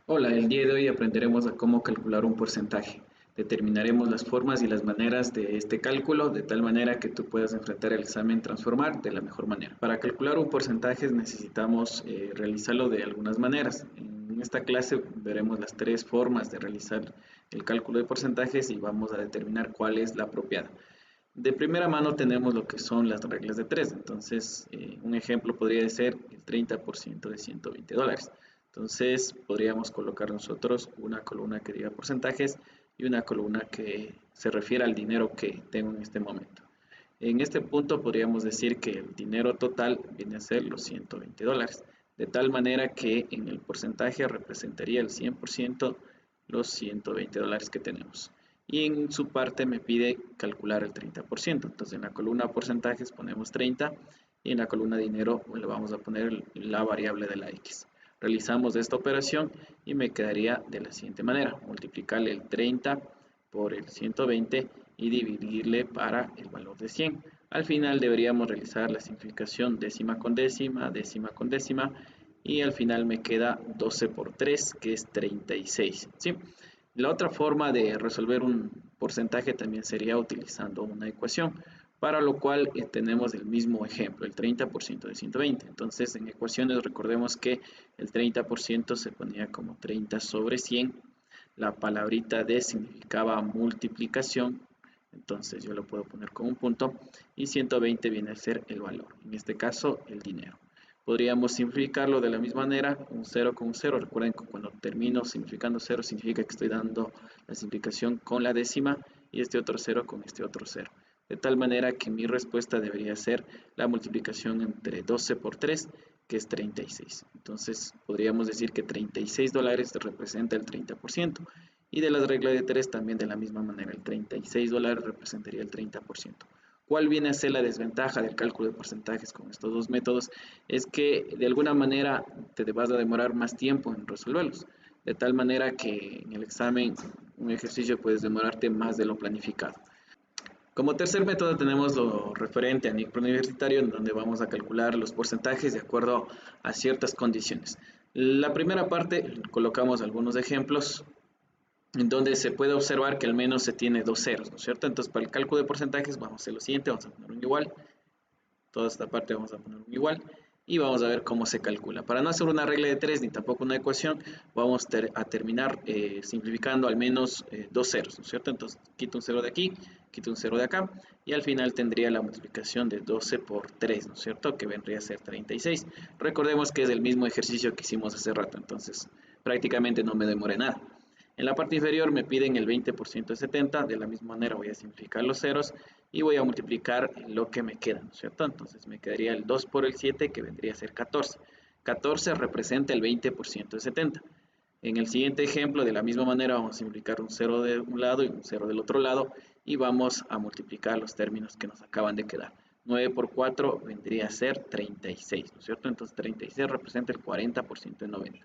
Hola, el día de hoy aprenderemos a cómo calcular un porcentaje. Determinaremos las formas y las maneras de este cálculo de tal manera que tú puedas enfrentar el examen transformar de la mejor manera. Para calcular un porcentaje necesitamos realizarlo de algunas maneras. En esta clase veremos las tres formas de realizar el cálculo de porcentajes y vamos a determinar cuál es la apropiada. De primera mano tenemos lo que son las reglas de tres. Entonces, un ejemplo podría ser el 30% de $120. Entonces, podríamos colocar nosotros una columna que diga porcentajes y una columna que se refiere al dinero que tengo en este momento. En este punto podríamos decir que el dinero total viene a ser los $120, de tal manera que en el porcentaje representaría el 100% los $120 que tenemos. Y en su parte me pide calcular el 30%. Entonces en la columna porcentajes ponemos 30 y en la columna dinero le vamos a poner la variable de la X. Realizamos esta operación y me quedaría de la siguiente manera: multiplicarle el 30 por el 120 y dividirle para el valor de 100. Al final deberíamos realizar la simplificación décima con décima y al final me queda 12 por 3 que es 36, ¿sí? La otra forma de resolver un porcentaje también sería utilizando una ecuación, para lo cual tenemos el mismo ejemplo, el 30% de 120. Entonces, en ecuaciones recordemos que el 30% se ponía como 30 sobre 100. La palabrita de significaba multiplicación, entonces yo lo puedo poner como un punto, y 120 viene a ser el valor, en este caso el dinero. Podríamos simplificarlo de la misma manera, un 0 con un 0. Recuerden que cuando termino significando 0 significa que estoy dando la simplificación con la décima y este otro 0 con este otro 0. De tal manera que mi respuesta debería ser la multiplicación entre 12 por 3, que es 36. Entonces podríamos decir que $36 representa el 30%. Y de las reglas de 3 también de la misma manera, el $36 representaría el 30%. ¿Cuál viene a ser la desventaja del cálculo de porcentajes con estos dos métodos? Es que de alguna manera te vas a demorar más tiempo en resolverlos, de tal manera que en el examen un ejercicio puedes demorarte más de lo planificado. Como tercer método tenemos lo referente a nivel universitario, en donde vamos a calcular los porcentajes de acuerdo a ciertas condiciones. La primera parte colocamos algunos ejemplos en donde se puede observar que al menos se tiene dos ceros, ¿no es cierto? Entonces, para el cálculo de porcentajes vamos a hacer lo siguiente: vamos a poner un igual, toda esta parte vamos a poner un igual y vamos a ver cómo se calcula. Para no hacer una regla de tres ni tampoco una ecuación, vamos a terminar simplificando al menos dos ceros, ¿no es cierto? Entonces quito un cero de aquí, quito un cero de acá y al final tendría la multiplicación de 12 por 3, ¿no es cierto? Que vendría a ser 36. Recordemos que es el mismo ejercicio que hicimos hace rato, entonces prácticamente no me demoré nada. En la parte inferior me piden el 20% de 70, de la misma manera voy a simplificar los ceros y voy a multiplicar lo que me queda, ¿no es cierto? Entonces me quedaría el 2 por el 7, que vendría a ser 14. 14 representa el 20% de 70. En el siguiente ejemplo, de la misma manera, vamos a simplificar un 0 de un lado y un 0 del otro lado y vamos a multiplicar los términos que nos acaban de quedar. 9 por 4 vendría a ser 36, ¿no es cierto? Entonces 36 representa el 40% de 90.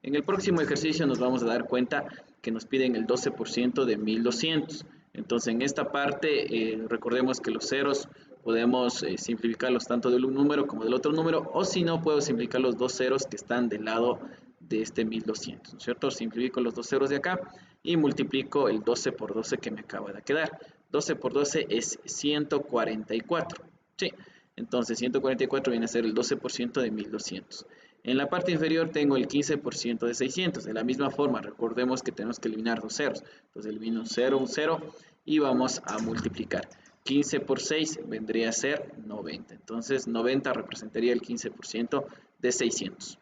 En el próximo ejercicio nos vamos a dar cuenta que nos piden el 12% de 1200. Entonces en esta parte recordemos que los ceros podemos simplificarlos tanto de un número como del otro número, o si no puedo simplificar los dos ceros que están del lado de este 1200, ¿no es cierto? Simplifico los dos ceros de acá y multiplico el 12 por 12 que me acaba de quedar. 12 por 12 es 144. Sí, entonces 144 viene a ser el 12% de 1200. En la parte inferior tengo el 15% de 600. De la misma forma, recordemos que tenemos que eliminar dos ceros. Entonces elimino un 0 y vamos a multiplicar. 15 por 6 vendría a ser 90. Entonces 90 representaría el 15% de 600.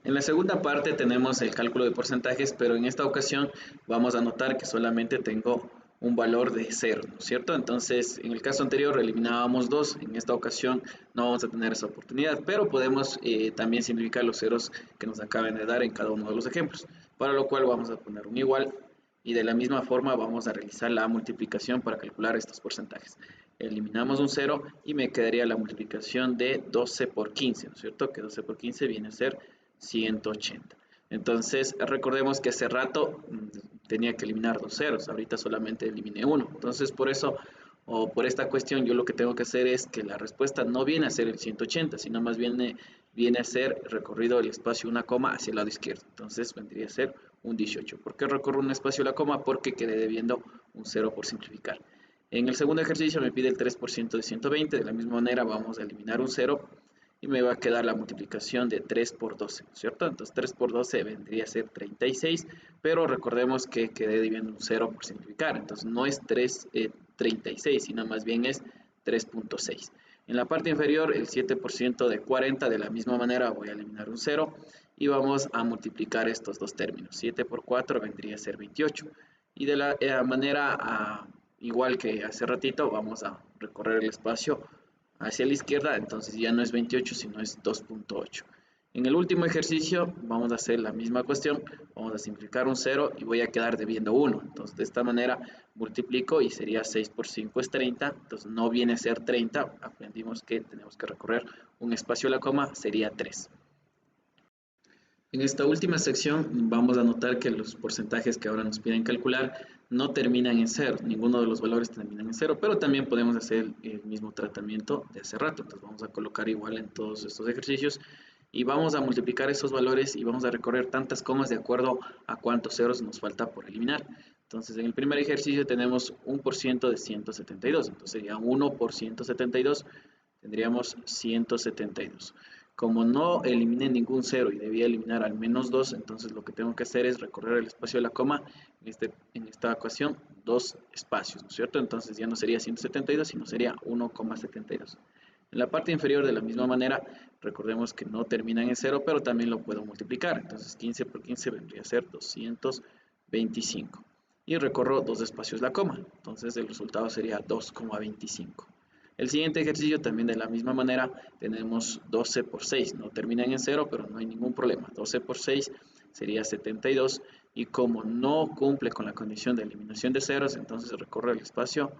En la segunda parte tenemos el cálculo de porcentajes, pero en esta ocasión vamos a notar que solamente tengo un valor de 0, ¿no es cierto? Entonces, en el caso anterior eliminábamos 2, en esta ocasión no vamos a tener esa oportunidad, pero podemos también simplificar los ceros que nos acaban de dar en cada uno de los ejemplos, para lo cual vamos a poner un igual y de la misma forma vamos a realizar la multiplicación para calcular estos porcentajes. Eliminamos un 0 y me quedaría la multiplicación de 12 por 15, ¿no es cierto? Que 12 por 15 viene a ser 180. Entonces, recordemos que hace rato tenía que eliminar dos ceros, ahorita solamente eliminé uno. Entonces, por eso o por esta cuestión yo lo que tengo que hacer es que la respuesta no viene a ser el 180, sino más bien viene a ser recorrido el espacio una coma hacia el lado izquierdo. Entonces vendría a ser un 18. ¿Por qué recorro un espacio la coma? Porque quedé debiendo un 0 por simplificar. En el segundo ejercicio me pide el 3% de 120. De la misma manera vamos a eliminar un 0 y me va a quedar la multiplicación de 3 por 12, ¿cierto? Entonces 3 por 12 vendría a ser 36, pero recordemos que quedé debiendo un 0 por simplificar, entonces no es 36, sino más bien es 3.6. En la parte inferior, el 7% de 40, de la misma manera voy a eliminar un 0 y vamos a multiplicar estos dos términos. 7 por 4 vendría a ser 28. Y de la manera igual que hace ratito, vamos a recorrer el espacio hacia la izquierda, entonces ya no es 28, sino es 2.8. En el último ejercicio vamos a hacer la misma cuestión, vamos a simplificar un 0 y voy a quedar debiendo 1. Entonces de esta manera multiplico y sería 6 por 5 es 30, entonces no viene a ser 30, aprendimos que tenemos que recorrer un espacio a la coma, sería 3. En esta última sección vamos a notar que los porcentajes que ahora nos piden calcular no terminan en 0, ninguno de los valores terminan en 0, pero también podemos hacer el mismo tratamiento de hace rato. Entonces vamos a colocar igual en todos estos ejercicios y vamos a multiplicar esos valores y vamos a recorrer tantas comas de acuerdo a cuántos ceros nos falta por eliminar. Entonces en el primer ejercicio tenemos 1% de 172, entonces sería 1 por 172, tendríamos 172. Como no eliminé ningún 0 y debía eliminar al menos 2, entonces lo que tengo que hacer es recorrer el espacio de la coma, en esta ocasión, 2 espacios, ¿no es cierto? Entonces ya no sería 172, sino sería 1,72. En la parte inferior, de la misma manera, recordemos que no terminan en 0, pero también lo puedo multiplicar. Entonces 15 por 15 vendría a ser 225. Y recorro 2 espacios la coma, entonces el resultado sería 2,25. El siguiente ejercicio también de la misma manera tenemos 12 por 6, no terminan en 0, pero no hay ningún problema. 12 por 6 sería 72 y como no cumple con la condición de eliminación de ceros, entonces recorre el espacio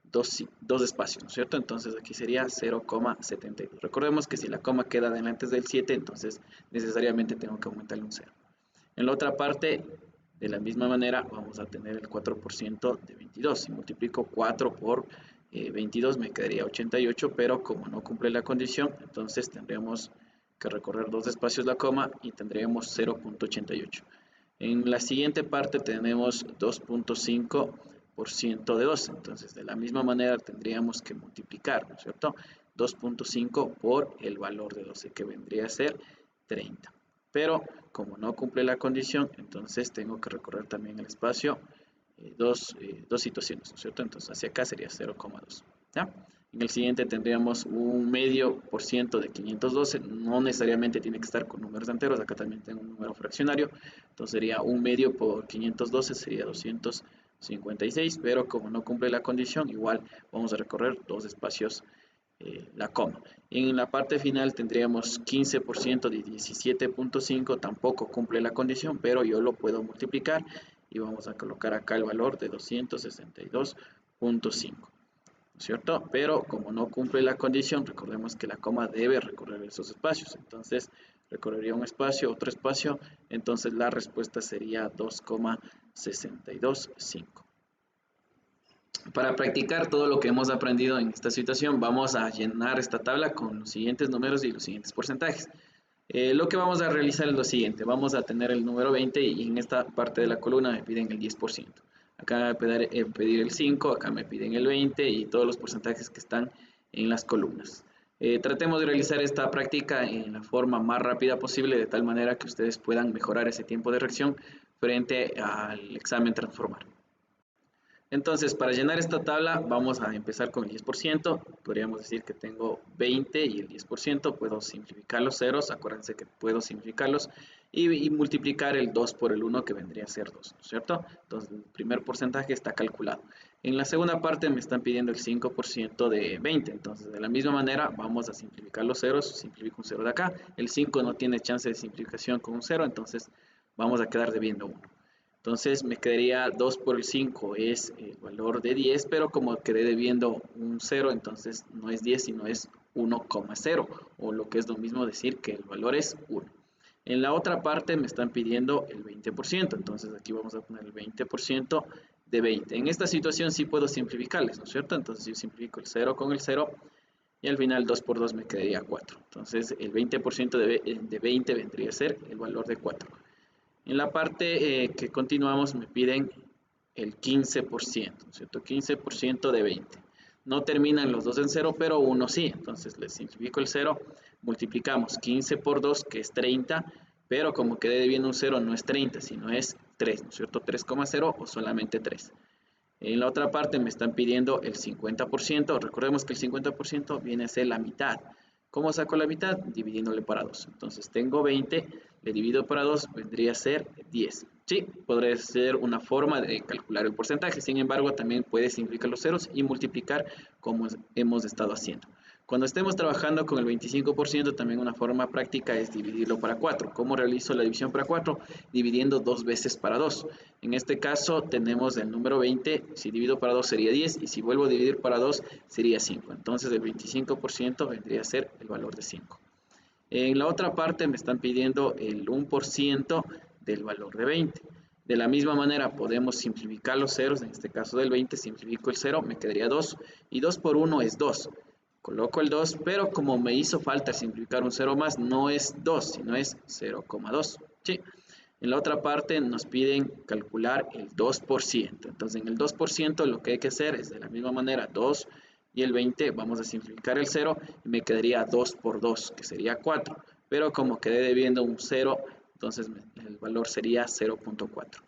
dos espacios, ¿no es cierto? Entonces aquí sería 0,72. Recordemos que si la coma queda delante del 7, entonces necesariamente tengo que aumentarle un 0. En la otra parte, de la misma manera, vamos a tener el 4% de 22. Si multiplico 4 por 22 me quedaría 88, pero como no cumple la condición, entonces tendremos que recorrer 2 espacios la coma y tendríamos 0.88. En la siguiente parte tenemos 2.5% de 12, entonces de la misma manera tendríamos que multiplicar, ¿no es cierto? 2.5 por el valor de 12, que vendría a ser 30. Pero como no cumple la condición, entonces tengo que recorrer también el espacio dos situaciones, ¿no es cierto? Entonces hacia acá sería 0,2. ¿Ya? En el siguiente tendríamos un medio por ciento de 512, no necesariamente tiene que estar con números enteros, acá también tengo un número fraccionario, entonces sería un medio por 512, sería 256, pero como no cumple la condición, igual vamos a recorrer 2 espacios la coma. En la parte final tendríamos 15% de 17.5, tampoco cumple la condición, pero yo lo puedo multiplicar y vamos a colocar acá el valor de 262.5, ¿cierto? Pero como no cumple la condición, recordemos que la coma debe recorrer esos espacios, entonces recorrería un espacio, otro espacio, entonces la respuesta sería 2,625. Para practicar todo lo que hemos aprendido en esta situación, vamos a llenar esta tabla con los siguientes números y los siguientes porcentajes. Lo que vamos a realizar es lo siguiente, vamos a tener el número 20 y en esta parte de la columna me piden el 10%. Acá me va a pedir el 5, acá me piden el 20 y todos los porcentajes que están en las columnas. Tratemos de realizar esta práctica en la forma más rápida posible, de tal manera que ustedes puedan mejorar ese tiempo de reacción frente al examen transformar. Entonces, para llenar esta tabla vamos a empezar con el 10%, podríamos decir que tengo 20 y el 10%, puedo simplificar los ceros, acuérdense que puedo simplificarlos, y multiplicar el 2 por el 1 que vendría a ser 2, ¿no es cierto? Entonces, el primer porcentaje está calculado. En la segunda parte me están pidiendo el 5% de 20, entonces de la misma manera vamos a simplificar los ceros, simplifico un 0 de acá, el 5 no tiene chance de simplificación con un 0, entonces vamos a quedar debiendo 1. Entonces me quedaría 2 por el 5 es el valor de 10, pero como quedé debiendo un 0, entonces no es 10, sino es 1,0, o lo que es lo mismo decir que el valor es 1. En la otra parte me están pidiendo el 20%, entonces aquí vamos a poner el 20% de 20. En esta situación sí puedo simplificarles, ¿no es cierto? Entonces yo simplifico el 0 con el 0 y al final 2 por 2 me quedaría 4. Entonces el 20% de 20 vendría a ser el valor de 4. En la parte que continuamos me piden el 15%, ¿no es cierto? 15% de 20. No terminan los dos en 0, pero uno sí. Entonces les simplifico el 0, multiplicamos 15 por 2, que es 30, pero como quede debiendo un 0 no es 30, sino es 3, ¿no es cierto? 3,0 o solamente 3. En la otra parte me están pidiendo el 50%. Recordemos que el 50% viene a ser la mitad. ¿Cómo saco la mitad? Dividiéndole para 2. Entonces tengo 20, le divido para 2, vendría a ser 10. Sí, podría ser una forma de calcular el porcentaje. Sin embargo, también puedes simplificar los ceros y multiplicar como hemos estado haciendo. Cuando estemos trabajando con el 25%, también una forma práctica es dividirlo para 4. ¿Cómo realizo la división para 4? Dividiendo 2 veces para 2. En este caso tenemos el número 20, si divido para 2 sería 10 y si vuelvo a dividir para 2 sería 5. Entonces el 25% vendría a ser el valor de 5. En la otra parte me están pidiendo el 1% del valor de 20. De la misma manera podemos simplificar los ceros, en este caso del 20 simplifico el 0, me quedaría 2 y 2 por 1 es 2. Coloco el 2, pero como me hizo falta simplificar un 0 más, no es 2, sino es 0,2. ¿Sí? En la otra parte nos piden calcular el 2%. Entonces en el 2% lo que hay que hacer es de la misma manera 2 y el 20, vamos a simplificar el 0 y me quedaría 2 por 2, que sería 4. Pero como quedé debiendo un 0, entonces el valor sería 0,4.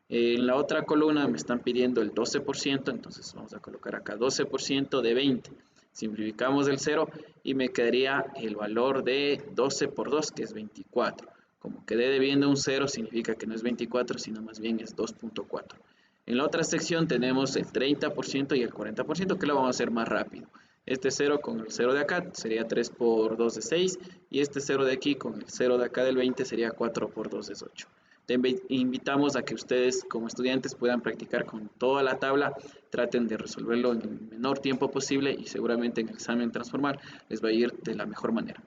En la otra columna me están pidiendo el 12%, entonces vamos a colocar acá 12% de 20. Simplificamos el 0 y me quedaría el valor de 12 por 2, que es 24. Como quedé debiendo un 0, significa que no es 24, sino más bien es 2,4. En la otra sección tenemos el 30% y el 40%, que lo vamos a hacer más rápido. Este 0 con el 0 de acá sería 3 por 2 de 6, y este 0 de aquí con el 0 de acá del 20 sería 4 por 2 es 8. Te invitamos a que ustedes como estudiantes puedan practicar con toda la tabla, traten de resolverlo en el menor tiempo posible y seguramente en el examen transformar les va a ir de la mejor manera.